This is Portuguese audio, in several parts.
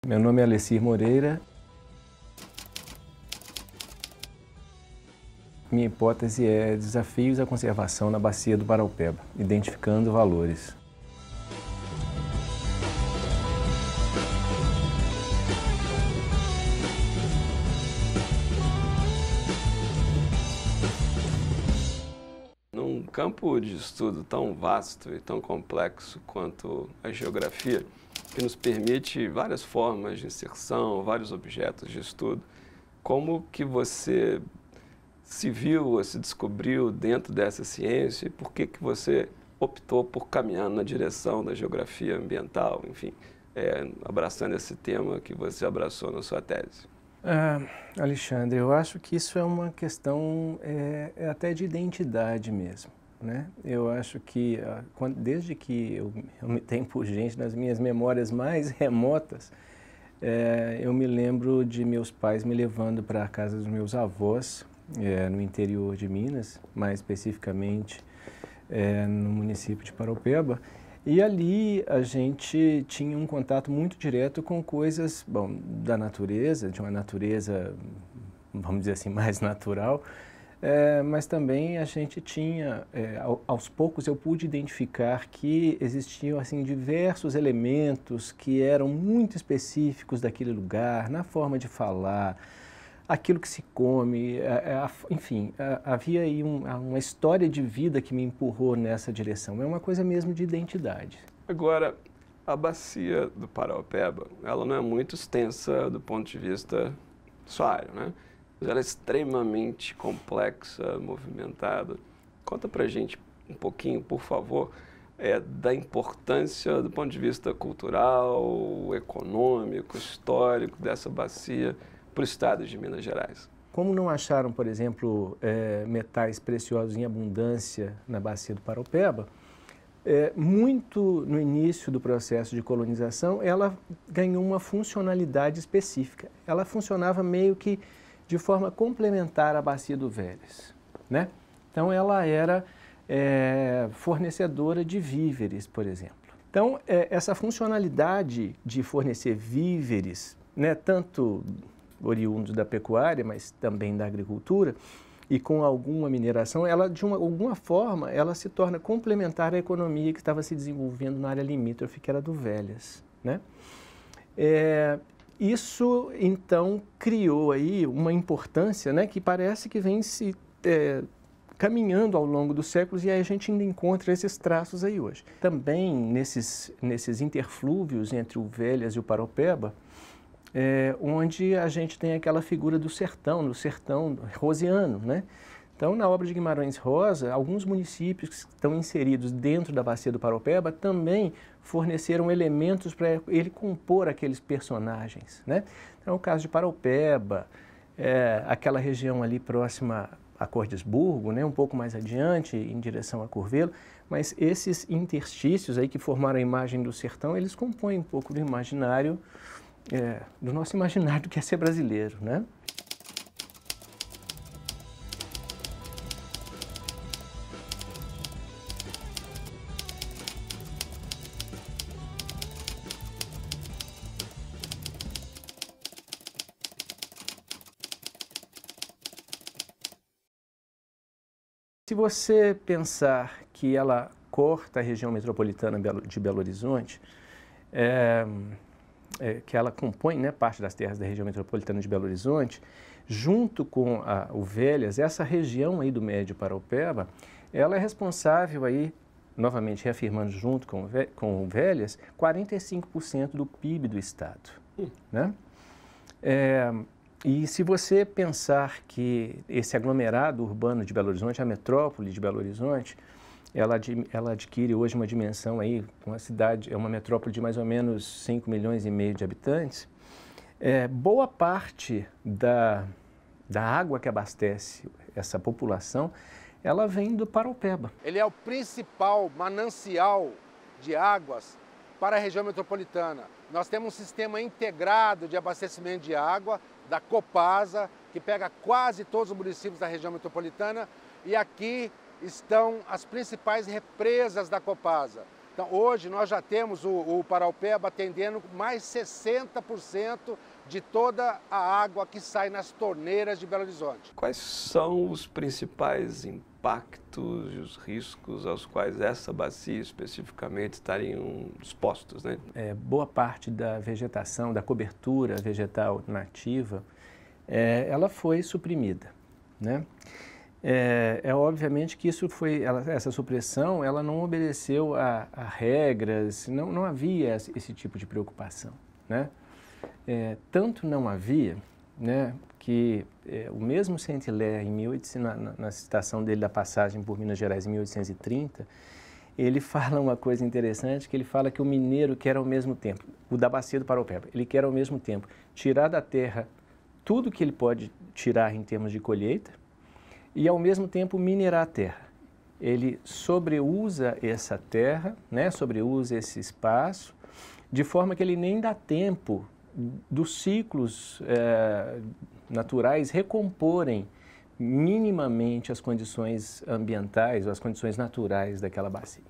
Meu nome é Alessir Moreira. Minha hipótese é desafios à conservação na bacia do Paraupeba, identificando valores. Num campo de estudo tão vasto e tão complexo quanto a geografia, que nos permite várias formas de inserção, vários objetos de estudo, como que você se viu ou se descobriu dentro dessa ciência e por que que você optou por caminhar na direção da geografia ambiental, enfim, abraçando esse tema que você abraçou na sua tese? Alexandre, eu acho que isso é uma questão até de identidade mesmo, né? Eu acho que desde que eu me tenho por gente nas minhas memórias mais remotas, eu me lembro de meus pais me levando para a casa dos meus avós, no interior de Minas, mais especificamente no município de Paraupeba. E ali a gente tinha um contato muito direto com coisas, bom, da natureza, de uma natureza, vamos dizer assim, mais natural, mas também a gente tinha, aos poucos eu pude identificar que existiam assim diversos elementos que eram muito específicos daquele lugar, na forma de falar, aquilo que se come, enfim, havia aí uma história de vida que me empurrou nessa direção. É uma coisa mesmo de identidade. Agora, a bacia do Paraupeba, ela não é muito extensa do ponto de vista sóario, né? Mas ela é extremamente complexa, movimentada. Conta pra gente um pouquinho, por favor, da importância do ponto de vista cultural, econômico, histórico dessa bacia para o estado de Minas Gerais. Como não acharam, por exemplo, metais preciosos em abundância na bacia do Paraupeba, muito no início do processo de colonização, ela ganhou uma funcionalidade específica. Ela funcionava meio que de forma complementar à bacia do Velhas, né? Então, ela era fornecedora de víveres, por exemplo. Então, essa funcionalidade de fornecer víveres, né, tanto oriundos da pecuária, mas também da agricultura, e com alguma mineração, ela de alguma forma ela se torna complementar à economia que estava se desenvolvendo na área limítrofe, que era do Velhas, né? Isso então criou aí uma importância, né, que parece que vem se caminhando ao longo dos séculos, e aí a gente ainda encontra esses traços aí hoje. Também nesses interflúvios entre o Velhas e o Paraupeba, onde a gente tem aquela figura do sertão rosiano, né? Então, na obra de Guimarães Rosa, alguns municípios que estão inseridos dentro da bacia do Paraupeba também forneceram elementos para ele compor aqueles personagens, né? Então, o caso de Paraupeba, aquela região ali próxima a Cordesburgo, né? Um pouco mais adiante, em direção a Curvelo, mas esses interstícios aí que formaram a imagem do sertão, eles compõem um pouco do imaginário, do nosso imaginário do que é ser brasileiro, né? Se você pensar que ela corta a região metropolitana de Belo Horizonte, que ela compõe, né, parte das terras da região metropolitana de Belo Horizonte, junto com o Velhas, essa região aí do Médio Paraupeba, ela é responsável aí, novamente reafirmando junto com o Velhas, 45% do PIB do estado, né? E se você pensar que esse aglomerado urbano de Belo Horizonte, a metrópole de Belo Horizonte, ela adquire hoje uma dimensão aí, uma cidade, é uma metrópole de mais ou menos 5,5 milhões de habitantes, boa parte da água que abastece essa população, ela vem do Paraupeba. Ele é o principal manancial de águas para a região metropolitana. Nós temos um sistema integrado de abastecimento de água da Copasa, que pega quase todos os municípios da região metropolitana, e aqui estão as principais represas da Copasa. Então, hoje nós já temos o Paraupeba atendendo mais 60% de toda a água que sai nas torneiras de Belo Horizonte. Quais são os principais impactos e os riscos aos quais essa bacia especificamente estariam expostos, né? Boa parte da vegetação, da cobertura vegetal nativa, ela foi suprimida, né? Obviamente que essa supressão, ela não obedeceu a regras, não havia esse tipo de preocupação, né? Tanto não havia, né, que o mesmo Saint-Hilaire, na citação dele da passagem por Minas Gerais em 1830, ele fala uma coisa interessante, que ele fala que o mineiro quer ao mesmo tempo, o da bacia do Paraupeba, ele quer ao mesmo tempo tirar da terra tudo que ele pode tirar em termos de colheita, e ao mesmo tempo minerar a terra. Ele sobreusa essa terra, né, sobreusa esse espaço, de forma que ele nem dá tempo dos ciclos naturais recomporem minimamente as condições ambientais ou as condições naturais daquela bacia.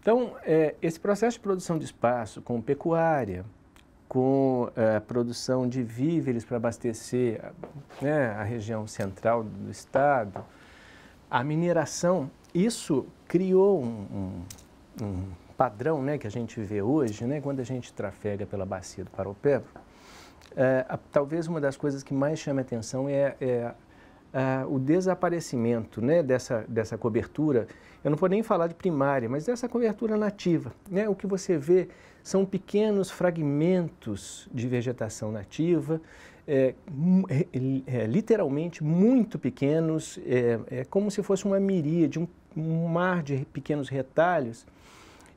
Então, esse processo de produção de espaço com pecuária, com produção de víveres para abastecer, né, a região central do estado, a mineração, isso criou um padrão, né, que a gente vê hoje, né, quando a gente trafega pela bacia do Paraupeba. Talvez uma das coisas que mais chama a atenção é o desaparecimento, né, dessa cobertura. Eu não vou nem falar de primária, mas dessa cobertura nativa, né? O que você vê são pequenos fragmentos de vegetação nativa, literalmente muito pequenos, como se fosse uma miríade, um mar de pequenos retalhos.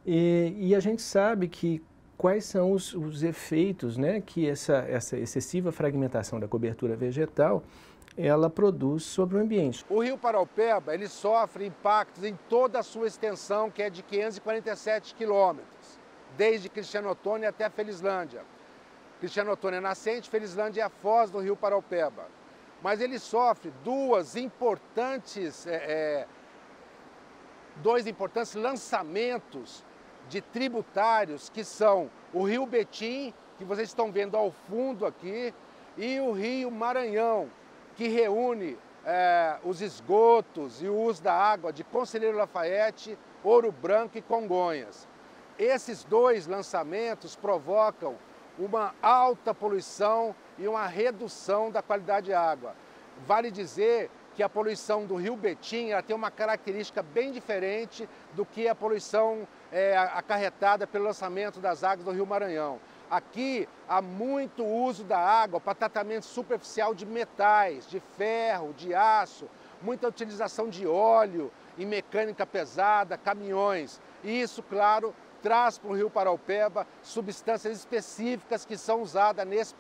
E a gente sabe que quais são os efeitos, né, que essa excessiva fragmentação da cobertura vegetal ela produz sobre o ambiente. O rio Paraupeba, ele sofre impactos em toda a sua extensão, que é de 547 quilômetros, desde Cristiano Ottoni até Felizlândia. Cristiano Ottoni é nascente, Felizlândia é a foz do rio Paraupeba. Mas ele sofre dois importantes lançamentos de tributários, que são o rio Betim, que vocês estão vendo ao fundo aqui, e o rio Maranhão, que reúne os esgotos e o uso da água de Conselheiro Lafayette, Ouro Branco e Congonhas. Esses dois lançamentos provocam uma alta poluição e uma redução da qualidade de água. Vale dizer que a poluição do rio Betim ela tem uma característica bem diferente do que a poluição acarretada pelo lançamento das águas do rio Maranhão. Aqui há muito uso da água para tratamento superficial de metais, de ferro, de aço, muita utilização de óleo em mecânica pesada, caminhões. E isso, claro, traz para o rio Paraupeba substâncias específicas que são usadas nesses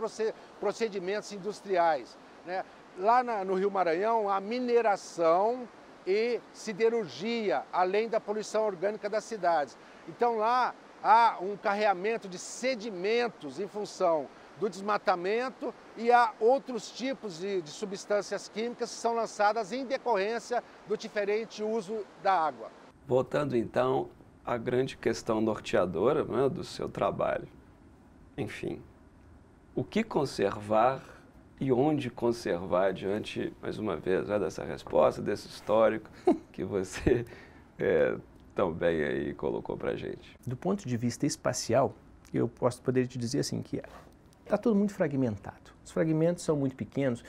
procedimentos industriais, né? Lá no rio Maranhão, há mineração e siderurgia, além da poluição orgânica das cidades. Então lá há um carreamento de sedimentos em função do desmatamento e há outros tipos de substâncias químicas que são lançadas em decorrência do diferente uso da água. Voltando então à grande questão norteadora, né, do seu trabalho. Enfim, o que conservar e onde conservar diante, mais uma vez, né, dessa resposta, desse histórico que você também aí colocou para a gente? Do ponto de vista espacial, eu poderia te dizer assim, que está tudo muito fragmentado. Os fragmentos são muito pequenos,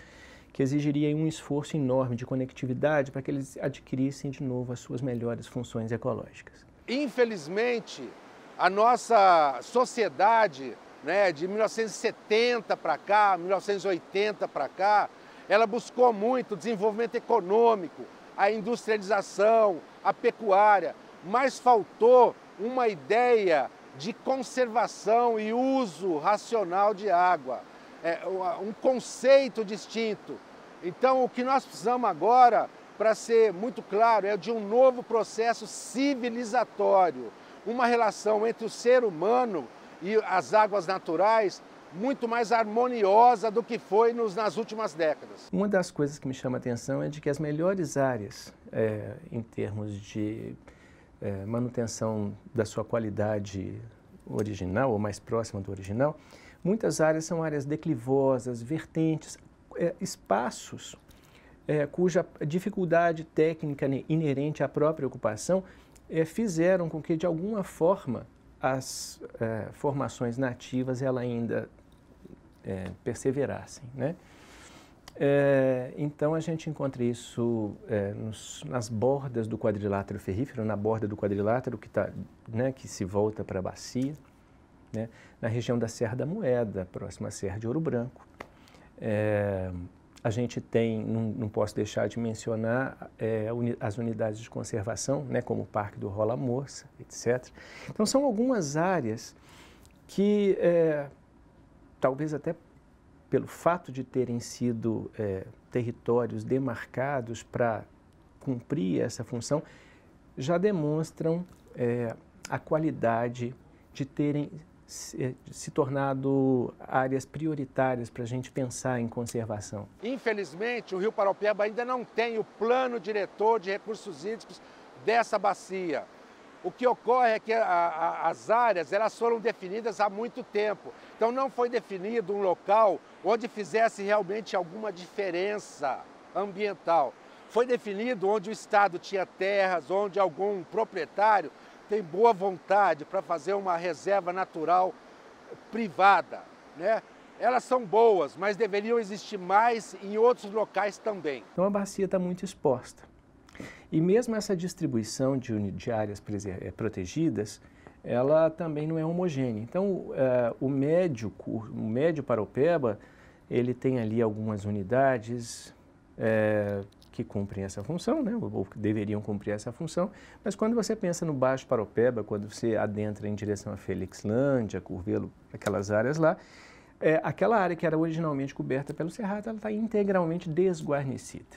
que exigiriam um esforço enorme de conectividade para que eles adquirissem de novo as suas melhores funções ecológicas. Infelizmente, a nossa sociedade, né, de 1970 para cá, 1980 para cá, ela buscou muito o desenvolvimento econômico, a industrialização, a pecuária, mas faltou uma ideia de conservação e uso racional de água, um conceito distinto. Então, o que nós precisamos agora, para ser muito claro, é de um novo processo civilizatório, uma relação entre o ser humano e as águas naturais muito mais harmoniosa do que foi nas últimas décadas. Uma das coisas que me chama a atenção é de que as melhores áreas, em termos de manutenção da sua qualidade original ou mais próxima do original, muitas áreas são áreas declivosas, vertentes, espaços cuja dificuldade técnica inerente à própria ocupação fizeram com que, de alguma forma, as formações nativas ela ainda perseverassem, né? Então a gente encontra isso nas bordas do quadrilátero ferrífero, na borda do quadrilátero que se volta para a bacia, né? Na região da Serra da Moeda, próxima à Serra de Ouro Branco. A gente tem, não posso deixar de mencionar, as unidades de conservação, né, como o Parque do Rola Moça, etc. Então são algumas áreas que, talvez até pelo fato de terem sido territórios demarcados para cumprir essa função, já demonstram a qualidade de terem se tornado áreas prioritárias para a gente pensar em conservação. Infelizmente, o Rio Paraupeba ainda não tem o plano diretor de recursos hídricos dessa bacia. O que ocorre é que as áreas elas foram definidas há muito tempo. Então não foi definido um local onde fizesse realmente alguma diferença ambiental. Foi definido onde o Estado tinha terras, onde algum proprietário tem boa vontade para fazer uma reserva natural privada, né? Elas são boas, mas deveriam existir mais em outros locais também. Então a bacia está muito exposta. E mesmo essa distribuição de áreas protegidas, ela também não é homogênea. Então o médio Paraupeba, ele tem ali algumas unidades que cumprem essa função, né, ou que deveriam cumprir essa função, mas quando você pensa no Baixo Paraupeba, quando você adentra em direção a Felixlândia, Curvelo, aquelas áreas lá, aquela área que era originalmente coberta pelo cerrado, ela está integralmente desguarnecida.